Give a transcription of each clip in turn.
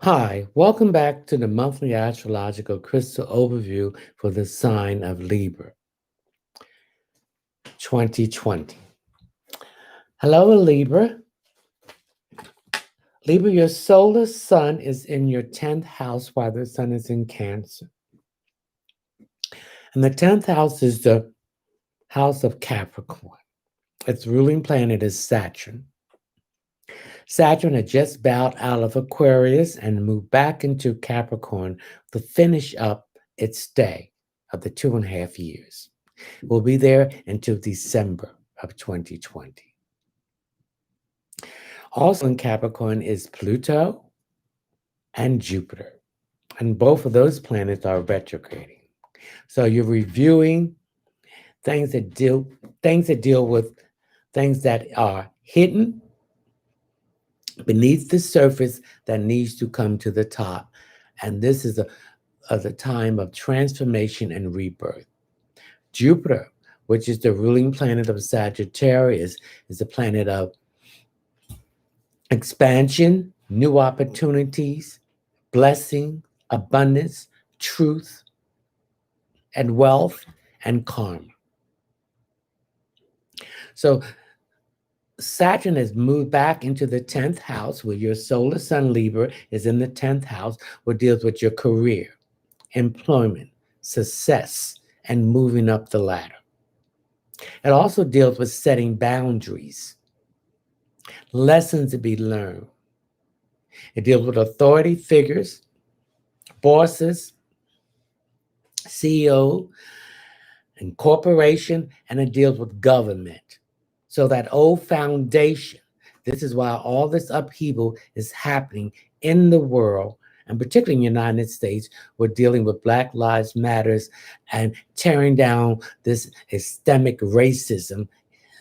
Hi, welcome back to the monthly astrological crystal overview for the sign of Libra 2020. Hello, Libra. Libra, your solar sun is in your 10th house while the sun is in Cancer. And the 10th house is the house of Capricorn. Its ruling planet is Saturn. Saturn had just bowed out of Aquarius and moved back into Capricorn to finish up its stay of the 2.5 years. We'll be there until December of 2020. Also in Capricorn is Pluto and Jupiter. And both of those planets are retrograding. So you're reviewing things that deal with things that are hidden beneath the surface that needs to come to the top. And this is a time of transformation and rebirth. Jupiter, which is the ruling planet of Sagittarius, is the planet of expansion, new opportunities, blessing, abundance, truth, and wealth, and karma. So Saturn has moved back into the 10th house where your solar sun Libra is in the 10th house, which deals with your career, employment, success, and moving up the ladder. It also deals with setting boundaries, lessons to be learned. It deals with authority figures, bosses, CEO, and corporation, and it deals with government. So that old foundation, this is why all this upheaval is happening in the world, and particularly in the United States. We're dealing with Black Lives Matters and tearing down this systemic racism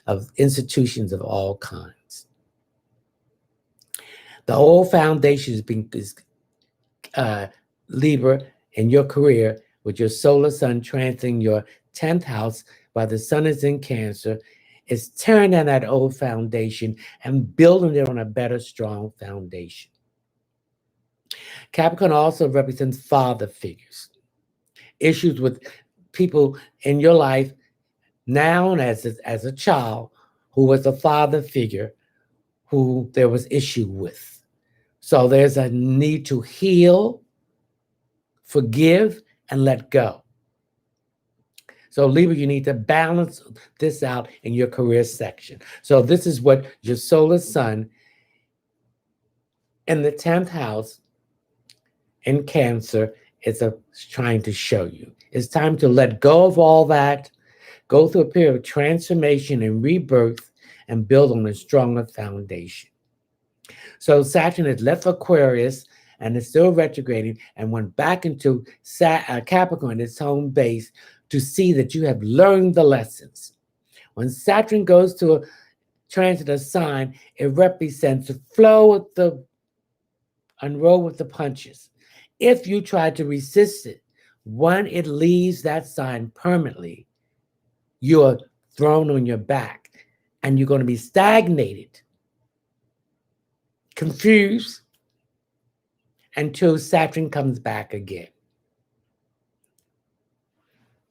of institutions of all kinds. The old foundation is Libra in your career with your solar sun transiting your 10th house while the sun is in Cancer. Is tearing down that old foundation and building it on a better, strong foundation. Capricorn also represents father figures, issues with people in your life now as a child who was a father figure who there was issue with. So there's a need to heal, forgive, and let go. So Libra, you need to balance this out in your career section. So this is what your solar sun in the 10th house in Cancer is trying to show you. It's time to let go of all that, go through a period of transformation and rebirth, and build on a stronger foundation. So Saturn has left Aquarius and is still retrograding and went back into Capricorn, its home base, to see that you have learned the lessons. When Saturn goes to a transit a sign, it represents the flow with the unroll with the punches. If you try to resist it, when it leaves that sign permanently, you're thrown on your back and you're going to be stagnated, confused, until Saturn comes back again.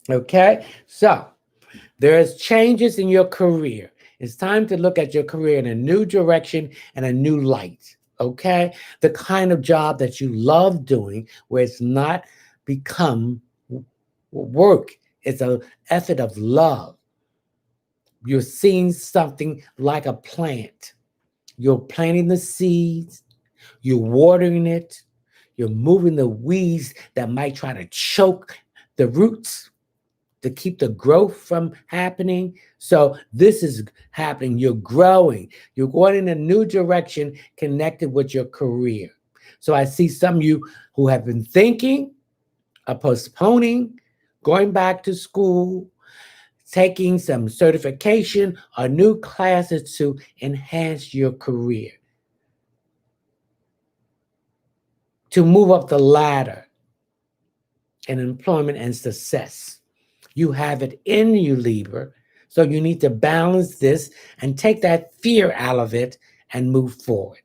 Okay? So there's changes in your career. It's time to look at your career in a new direction and a new light. Okay? The kind of job that you love doing, where it's not become work, it's an effort of love. You're seeing something like a plant. You're planting the seeds, you're watering it, you're moving the weeds that might try to choke the roots to keep the growth from happening. So this is happening. You're growing. You're going in a new direction connected with your career. So I see some of you who have been thinking of postponing, going back to school, taking some certification or new classes to enhance your career, to move up the ladder in employment and success. You have it in you, Libra. So you need to balance this and take that fear out of it and move forward.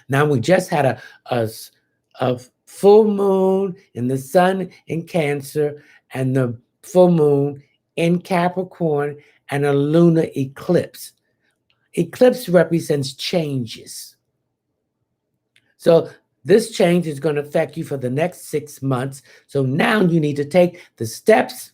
Now we just had a full moon in the sun in Cancer and the full moon in Capricorn and a lunar eclipse. Eclipse represents changes. So this change is going to affect you for the next 6 months. So now you need to take the steps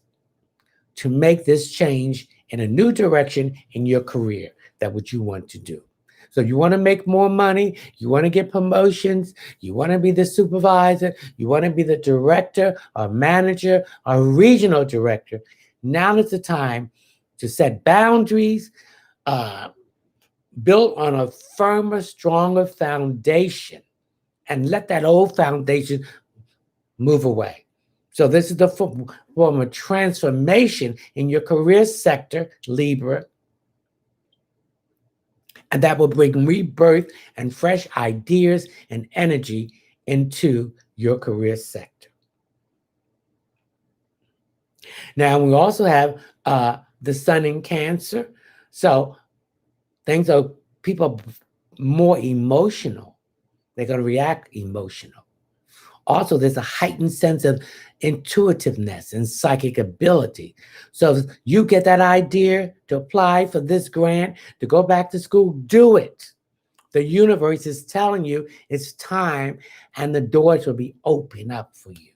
to make this change in a new direction in your career, that what you want to do. So you want to make more money, you want to get promotions, you want to be the supervisor, you want to be the director or manager or regional director. Now is the time to set boundaries, uh, built on a firmer, stronger foundation, and let that old foundation move away. So this is the form of transformation in your career sector, Libra, and that will bring rebirth and fresh ideas and energy into your career sector. Now we also have the sun in Cancer, so things are people more emotional. They're going to react emotional. Also, there's a heightened sense of intuitiveness and psychic ability. So if you get that idea to apply for this grant, to go back to school, do it. The universe is telling you it's time and the doors will be open up for you.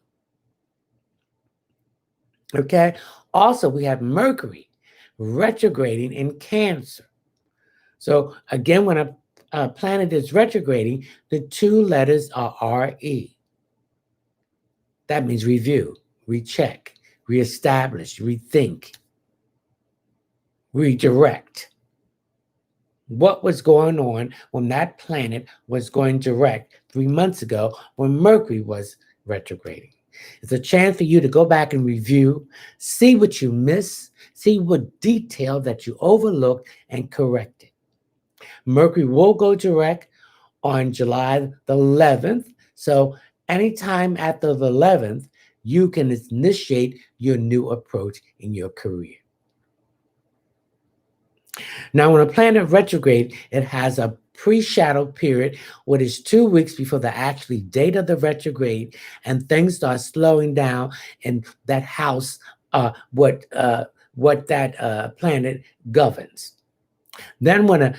Okay? Also, we have Mercury retrograding in Cancer. So again, when a planet is retrograding, the two letters are RE. That means review, recheck, reestablish, rethink, redirect. What was going on when that planet was going direct 3 months ago when Mercury was retrograding? It's a chance for you to go back and review, see what you missed, see what detail that you overlooked, and correct it. Mercury will go direct on July the 11th. So anytime after the 11th, you can initiate your new approach in your career. Now, when a planet retrograde, it has a pre-shadow period, what is 2 weeks before the actual date of the retrograde, and things start slowing down in that house, what that planet governs. Then when a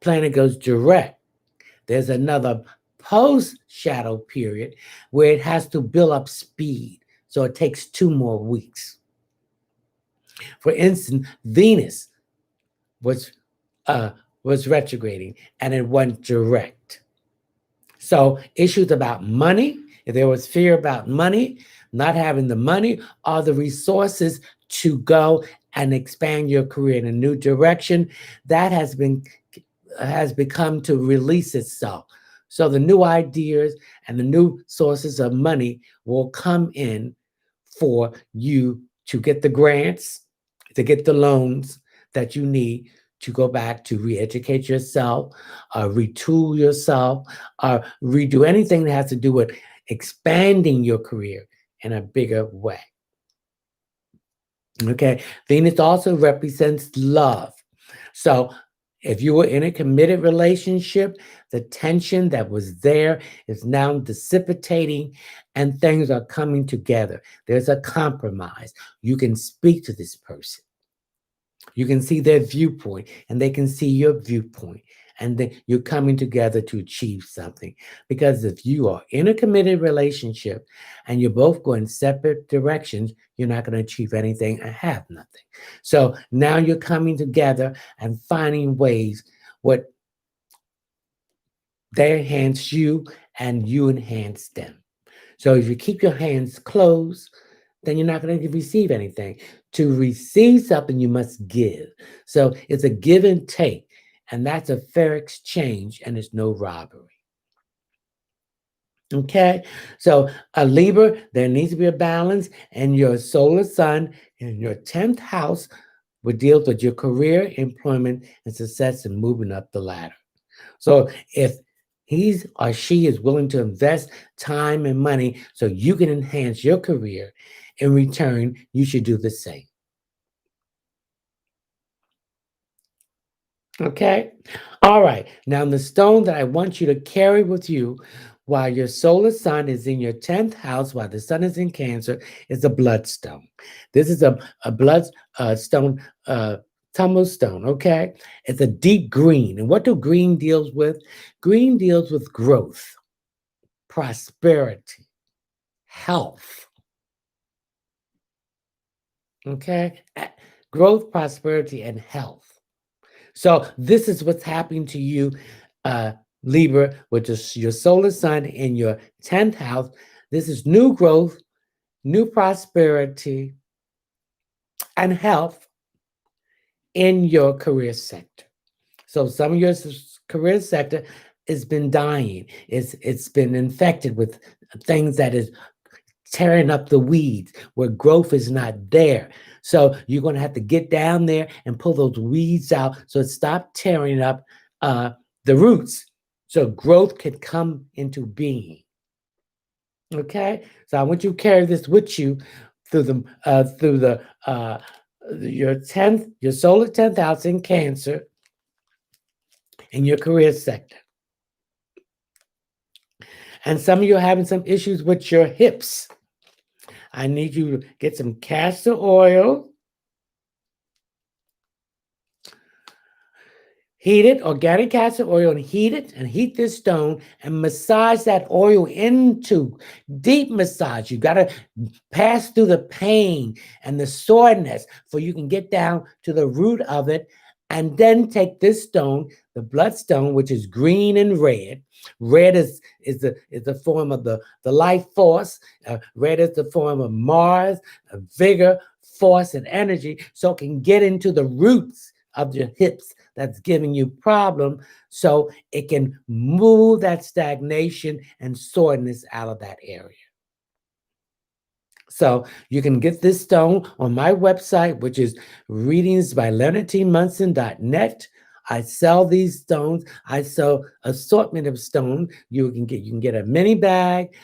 planet goes direct, there's another post-shadow period where it has to build up speed. So it takes 2 more weeks. For instance, Venus was retrograding and it went direct. So issues about money, if there was fear about money, not having the money or the resources to go and expand your career in a new direction, that has become to release itself. So the new ideas and the new sources of money will come in for you to get the grants, to get the loans that you need to go back to re-educate yourself, retool yourself, or redo anything that has to do with expanding your career in a bigger way. Okay, Venus also represents love. So if you were in a committed relationship, the tension that was there is now dissipating and things are coming together. There's a compromise. You can speak to this person. You can see their viewpoint and they can see your viewpoint. And then you're coming together to achieve something. Because if you are in a committed relationship and you're both going separate directions, you're not going to achieve anything and have nothing. So now you're coming together and finding ways what they enhance you and you enhance them. So if you keep your hands closed, then you're not going to receive anything. To receive something, you must give. So it's a give and take, and that's a fair exchange, and it's no robbery. Okay, so a Libra, there needs to be a balance, and your solar sun in your 10th house will deal with your career, employment, and success and moving up the ladder. So if he or she is willing to invest time and money so you can enhance your career, in return, you should do the same. Okay? All right. Now, the stone that I want you to carry with you while your solar sun is in your 10th house, while the sun is in Cancer, is a bloodstone. This is a blood stone, tumble stone, okay? It's a deep green. And what do green deals with? Green deals with growth, prosperity, health, okay? Growth, prosperity, and health. So this is what's happening to you, uh, Libra, which is your solar sun in your 10th house. This is new growth, new prosperity, and health in your career sector. So some of your career sector has been dying. It's been infected with things that is tearing up the weeds where growth is not there. So you're going to have to get down there and pull those weeds out so it stop tearing up uh, the roots so growth can come into being. Okay, so I want you to carry this with you through the your 10th, your solar 10th house in Cancer in your career sector. And some of you are having some issues with your hips. I need you to get some castor oil. Heat it, organic castor oil, and heat it, and heat this stone and massage that oil into deep massage. You got to pass through the pain and the soreness so you can get down to the root of it. And then take this stone, the bloodstone, which is green and red. Red is the form of the life force. Red is the form of Mars, vigor, force, and energy. So it can get into the roots of your hips that's giving you problem so it can move that stagnation and soreness out of that area. So you can get this stone on my website, which is readingsbyleonardtmunson.net. I sell these stones. I sell assortment of stones. You can get a mini bag,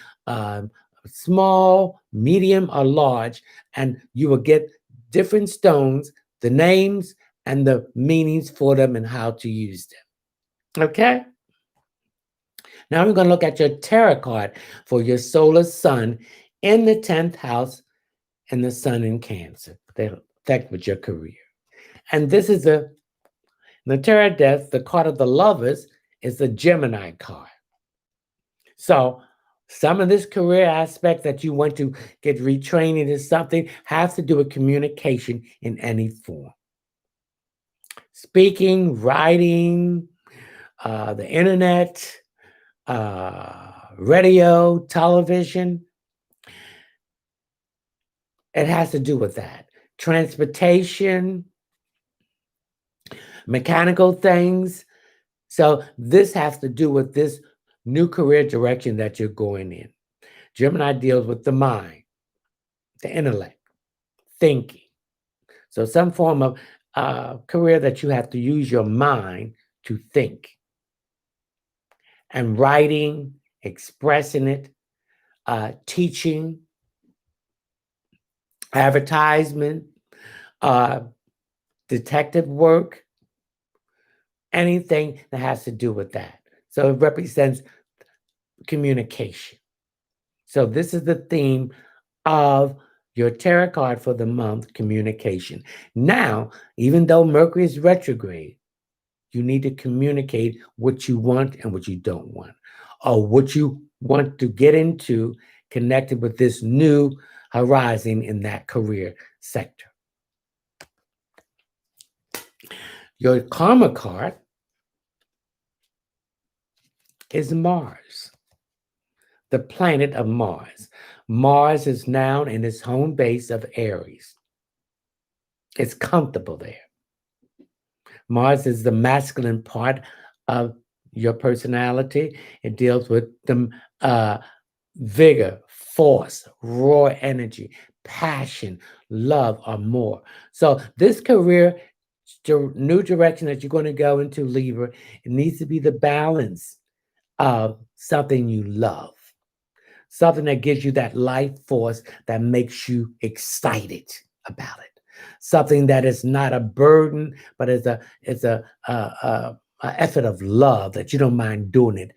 small, medium, or large, and you will get different stones, the names and the meanings for them and how to use them. Okay? Now we're going to look at your tarot card for your solar sun in the 10th house and the sun in Cancer. They affect with your career. And this is the tarot death, the card of the lovers is the Gemini card. So some of this career aspect that you want to get retraining is something has to do with communication in any form. Speaking, writing, the internet, radio, television. It has to do with that. Transportation, mechanical things. So this has to do with this new career direction that you're going in. Gemini deals with the mind, the intellect, thinking. So some form of career that you have to use your mind to think. And writing, expressing it, teaching, advertisement, uh, detective work, anything that has to do with that. So it represents communication. So this is the theme of your tarot card for the month, communication. Now, even though Mercury is retrograde, you need to communicate what you want and what you don't want, or what you want to get into connected with this new horizon in that career sector. Your karma card is Mars, the planet of Mars. Mars is now in its home base of Aries. It's comfortable there. Mars is the masculine part of your personality. It deals with the vigor, force, raw energy, passion, love, or more. So this career new direction that you're going to go into, Libra, it needs to be the balance of something you love, something that gives you that life force that makes you excited about it. something that is not a burden, but it's a effort of love that you don't mind doing it.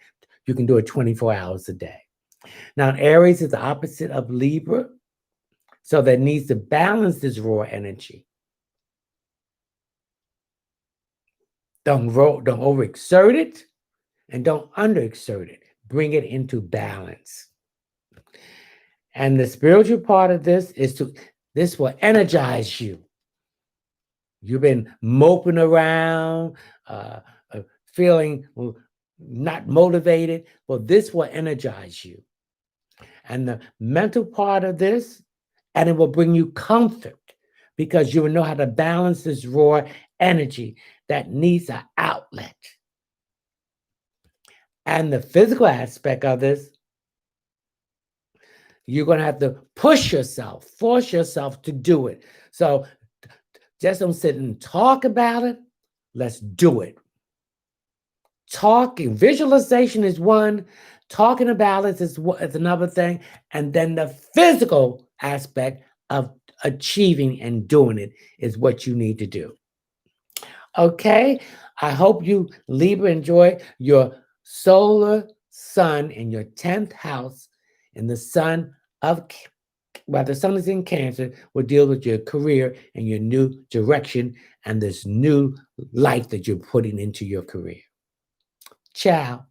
You can do it 24 hours a day. Now, Aries is the opposite of Libra, so that needs to balance this raw energy. Don't overexert it and don't underexert it. Bring it into balance. And the spiritual part of this this will energize you. You've been moping around, feeling not motivated. Well, this will energize you. And the mental part of this, and it will bring you comfort because you will know how to balance this raw energy that needs an outlet. And the physical aspect of this, you're going to have to push yourself, force yourself to do it. So just don't sit and talk about it. Let's do it. Talking, visualization is one. Talking about it is another thing. And then the physical aspect of achieving and doing it is what you need to do. Okay? I hope you, Libra, enjoy your solar sun in your 10th house, and the sun of, while the sun is in Cancer, will deal with your career and your new direction and this new life that you're putting into your career. Ciao.